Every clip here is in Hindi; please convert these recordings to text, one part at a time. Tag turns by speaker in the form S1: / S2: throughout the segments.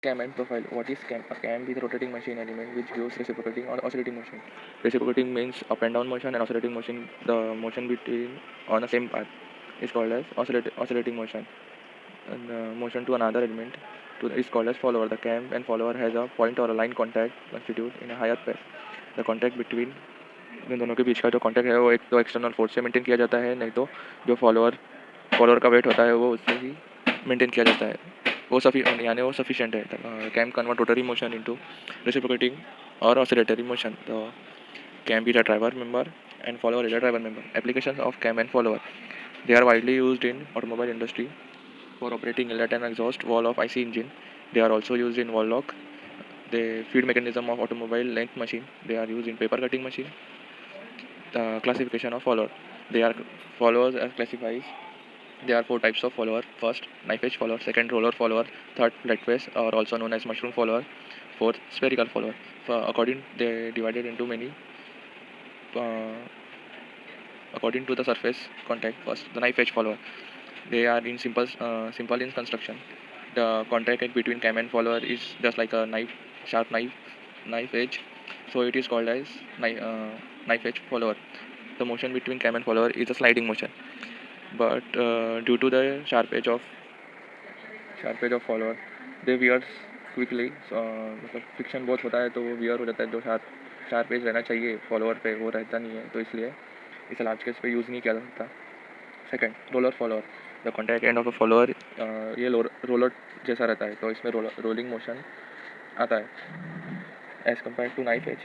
S1: Cam and profile. What is cam? A cam is a rotating machine element which gives reciprocating or oscillating motion. Reciprocating means up and down motion, and oscillating motion, the motion between on the same path, is called as oscillating motion. And motion to another element is called as follower. The cam and follower has a point or a line contact constitute in a higher path. The contact between इन दोनों के बीच का जो कॉन्टैक्ट है वो एक तो एक्सटर्नल फोर्स से मेंटेन किया जाता है, नहीं तो जो फॉलोअर का वेट होता है वो उससे ही मेंटेन किया जाता है. वो यानी वो सफिशिएंट है. Cam convert rotary motion into reciprocating और oscillatory motion. The cam is a driver member and follower is a driver member. Applications of cam and follower. They are widely used in automobile industry for operating inlet and exhaust wall of IC engine. They are also used in wall lock. The feed mechanism of automobile length machine. They are used in paper cutting machine. The classification of follower. They are followers as classified. There are four types of follower. First, knife edge follower. Second, roller follower. Third, flat face, or also known as mushroom follower. Fourth, spherical follower. They divided into many uh, according to the surface contact. First, the knife edge follower. They are in simple in construction. The contact between cam and follower is just like a sharp knife edge. So it is called as knife edge follower. The motion between cam and follower is a sliding motion. But due to the sharp edge of follower, they wear quickly. मतलब फ्रिक्शन बहुत होता है तो वो वियर हो जाता है. जो शार्प एज रहना चाहिए फॉलोअर पे वो रहता नहीं है, तो इसलिए इसे लार्ज केस पे यूज़ नहीं किया जा सकता. Second, roller follower. The contact end of a follower ये रोलर जैसा रहता है, तो इसमें रोलिंग मोशन आता है. As compare to knife edge,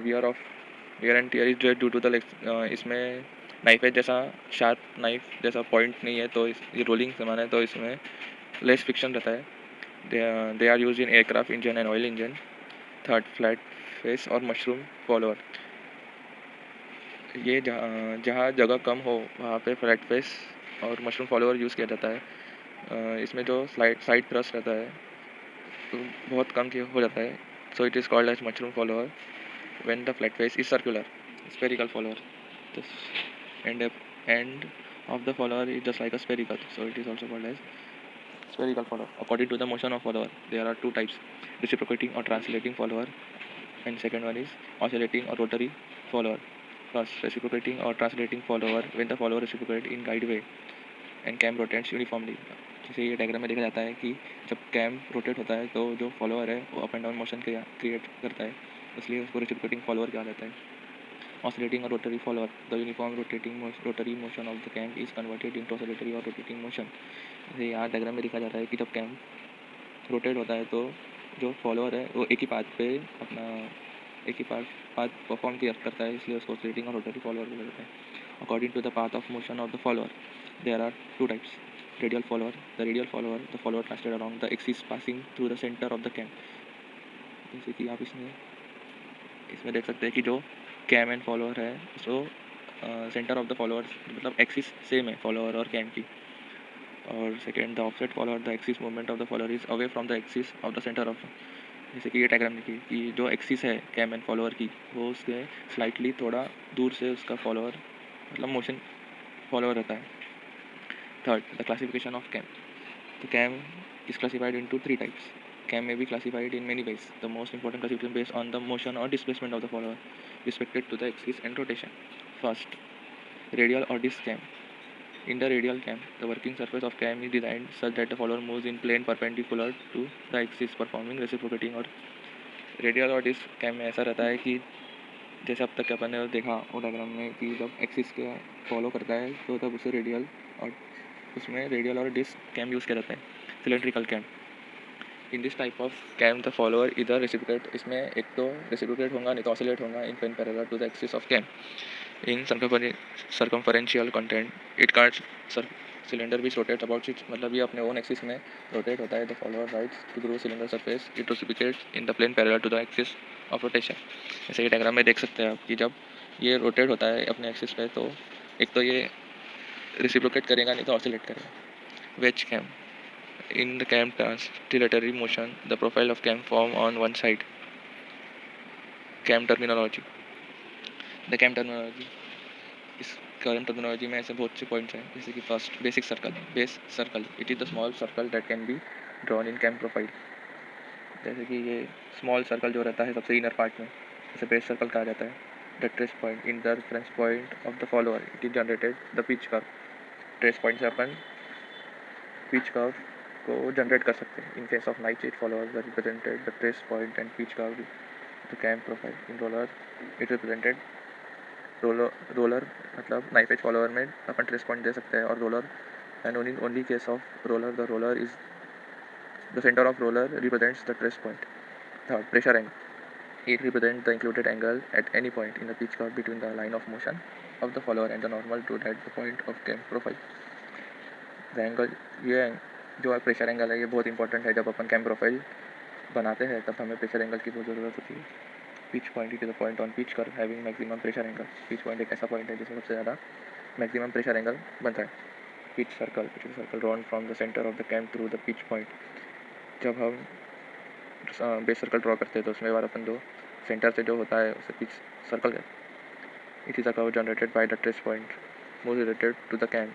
S1: wear and tear is due to the इसमें नाइफ एज जैसा शार्प नाइफ जैसा पॉइंट नहीं है, तो ये रोलिंग समान है, तो इसमें लेस फ्रिक्शन रहता है. They are use in aircraft engine and oil engine. Third, flat face और मशरूम फॉलोअर. ये जहाँ जगह कम हो वहाँ पे फ्लैट फेस और मशरूम फॉलोअर यूज़ किया जाता है. इसमें जो साइड थ्रस्ट रहता है तो बहुत कम हो जाता है. So it is called as mushroom follower. When the flat face is circular, spherical follower. And end of the follower is just like a spherical, so it is also called as spherical follower. According to the motion of follower, there are two types: reciprocating or translating follower, and second one is oscillating or rotary follower. First, reciprocating or translating follower. When the follower reciprocates in guide way and cam rotates uniformly. जैसे ये डायग्राम में देखा जाता है कि जब कैम रोटेट होता है तो जो फॉलोअर है वो up and down motion create करता है, इसलिए उसको रेसिप्रोकेटिंग फॉलोअर कहा जाता है. Oscillating or rotary follower. The uniform rotary motion of the cam is converted into oscillatory or rotating motion. जैसे यहाँ डायग्राम में दिखा जाता है कि जब कैम रोटेट होता है तो जो फॉलोअर है वो एक ही पाथ परफॉर्म करता है, इसलिए उसको oscillating और rotary follower बोला जाता है. According to the path of motion of the follower, there are two types. Radial follower. The follower translated along the axis passing through the center of the cam. जैसे कि आप इसमें देख सकते हैं कि जो कैम एंड फॉलोअर है so centre of the follower मतलब एक्सिस सेम है फॉलोअर और कैम की. और second, the offset follower. The axis movement of the follower is away from the axis of the centre of. जैसे कि ये डायग्राम देखिए कि जो एक्सिस है कैम एंड फॉलोअर की वो उसके स्लाइटली थोड़ा दूर से उसका फॉलोअर मतलब मोशन फॉलोअर रहता है. Third, the classification of cam. The cam is classified into three types. Cam may be classified in many ways. The most important classification based on the motion or displacement of the follower respected to the axis and rotation. First, radial or disc cam. In the radial cam, the working surface of cam is designed such that the follower moves in plane perpendicular to the axis, performing reciprocating. और रेडियल और डिस्क कैम में ऐसा रहता है कि जैसे अब तक अपन ने देखा वो डायग्राम में कि जब एक्सिस के फॉलो करता है तो तब उसे रेडियल और उसमें रेडियल और डिस्क कैम यूज़ किया जाता है. Cylindrical cam. In this type of cam the follower इधर रेसिप्रोकेट, इसमें एक तो रेसिप्रोकेट होगा नहीं तो ऑसिलेट होगा in plane parallel to the axis of cam. In circumferential content it card cylinder which rotate about it, मतलब ये अपने ओन एक्सिस में रोटेट होता है. The follower rides to groove cylinder surface it reciprocates in the plane parallel to the axis of rotation. जैसे ये डायग्राम में देख सकते हैं आप कि जब ये रोटेट होता है अपने एक्सिस पे तो एक तो ये रेसिप्रोकेट करेगा नहीं तो ऑसिलेट करेगा. Wedge cam. In the cam translatory motion, the profile of cam form on one side. Cam terminology. The cam terminology. इस cam terminology में ऐसे बहुत से पॉइंट्स हैं, जैसे कि first, basic circle. Base circle. It is the small circle that can be drawn in cam profile. जैसे कि ये स्मॉल सर्कल जो रहता है सबसे इनर पार्ट में, जैसे बेस सर्कल कहा जाता है। The trace point in the reference point of the follower it is generated the pitch curve. Trace point से अपन पिच कर्व को जनरेट कर सकते हैं। In case of knife edge follower the represented the trace point and pitch curve the cam profile. In roller it represented roller मतलब नाइफ एज फॉलोअर में अपन ट्रेस पॉइंट दे सकते हैं, और roller and only case of roller the roller is the centre of roller represents the trace point. Third, pressure angle it represents the included angle at any point in the pitch curve between the line of motion of the follower and the normal to that the point of cam profile। the angle ये जो प्रेशर एंगल है ये बहुत इंपॉर्टेंट है। जब अपन कैम प्रोफाइल बनाते हैं तब हमें प्रेशर एंगल की बहुत ज़रूरत होती है। Pitch point it is the point on pitch curve having maximum pressure angle. Pitch point एक ऐसा पॉइंट है जिसमें सबसे ज़्यादा मैक्सिमम प्रेशर एंगल बनता है। Pitch circle it is circle drawn from the centre of the cam through the pitch point. जब हम बेस सर्कल ड्रॉ करते हैं तो उसमें बार अपन दो सेंटर से जो होता है उसे पिच सर्कल है। It is a curve generated by the trace point more related to the cam.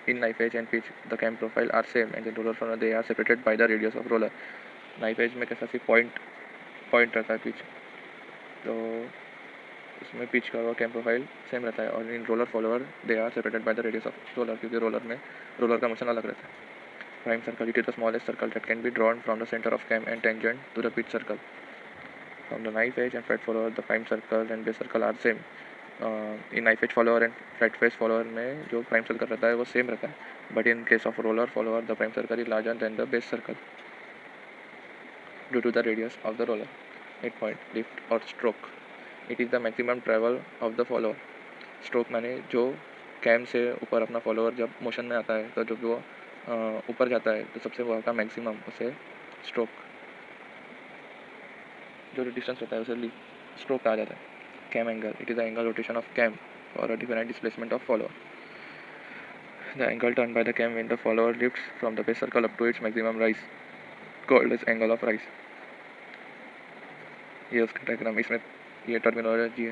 S1: In knife edge and pitch, the cam profile are same and the roller funnel they are separated by the radius of roller. Knife edge में कैसा सी पॉइंट रहता है पिच, तो उसमें पिच का और कैम प्रोफाइल सेम रहता है। और in roller follower they are separated by the radius of roller, क्योंकि रोलर का मोशन अलग रहता है। Prime circle it is the smallest circle that can be drawn from the centre of cam and tangent to the pitch circle. From the knife edge and flat follower the prime circle and base circle are same. In knife edge follower and flat face follower में जो प्राइम सर्कल रहता है वो सेम रहता है, but in case of roller follower the prime circle is larger than the base circle due to the radius of the roller. 8 point lift और stroke it is the maximum travel of the follower. Stroke माने जो कैम से ऊपर अपना फॉलोअर जब मोशन में आता है तो जब वो ऊपर जाता है तो सबसे वहाँ का मैक्सिमम उसे स्ट्रोक, जो डिस्टेंस रहता है उसे स्ट्रोक कहा जाता है। Cam angle it is the angle rotation of cam और a different displacement of follower. The angle turn by the cam when the follower lifts from the base circle up to its maximum rise called as angle of rise. ये उसका डायग्राम, इसमें ये टर्मिनोलॉजी है।